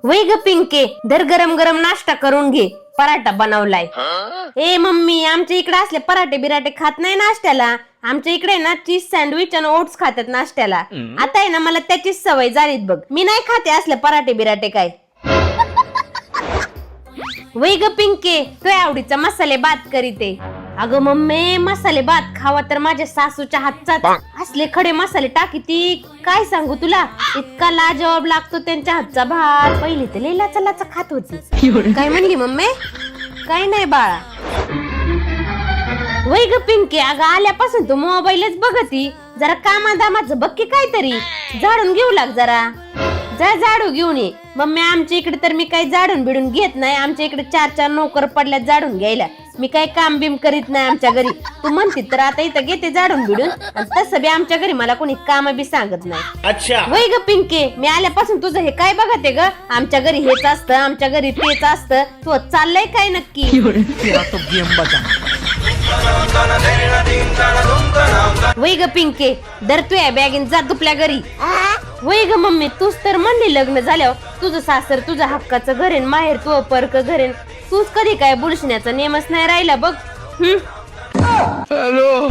वै ग पिंके, धर गरम गरम नाश्ता करून घे, पराठा बनवलाय. ए मम्मी, आमच्या इकडे असले पराठे बिराटे खात नाही नाश्त्याला. आमच्या इकडे ना चीज सँडविच आणि ओट्स खातात नाश्त्याला. आता आहे ना मला त्याचीच सवय झालीत बघ. मी नाही खाते असले पराठे बिराटे काय. वै ग पिंके, तू आवडीचा मसाले भात करीते. अगं मम्मी, मसाले भात खावा तर माझ्या सासूच्या हातचा असले खडे मसाले टाकी ती काय सांगू तुला. इतका लाजवाब लागतो त्यांच्या हातचा भात. पहिली तर लेलाचा लाचा खात होती. काय म्हणली मम्मी? काय नाही बाळा. वै ग पिंके, अगं आल्यापासून तू मोबाईलच बघती. जरा कामादामाचं बघ की काहीतरी. झाडून घेऊ लाग जरा. जा झाडू घेऊन ये. मम्मी, आमच्या इकडे तर मी काही झाडून बिडून घेत नाही. आमच्या इकडे 4 नोकर पडल्यात झाडून घ्यायला. मी काही काम बिम करीत नाही आमच्या घरी. तू म्हणते तर आता इथं घेते झाडून बिडून. आणि तसं बी आमच्या घरी मला कोणी काम बी सांगत नाही. अच्छा. वै ग पिंके, मी आल्यापासून तुझं हे काय बघते ग. आमच्या घरी हेच असतं, आमच्या घरी तेच असतं. तू चाललंय काय नक्की? वै ग पिंके, दर तू या बॅगीन जा तुपल्या घरी. वै ग मम्मी, तूच तर म्हणली लग्न झाल्यावर तुझं सासर तुझ्या हक्काचं घरेन, माहेर तू परक घरेन. तूच कधी काय बुलशिण्याचा नेमच नाही राहिला बघ. हॅलो.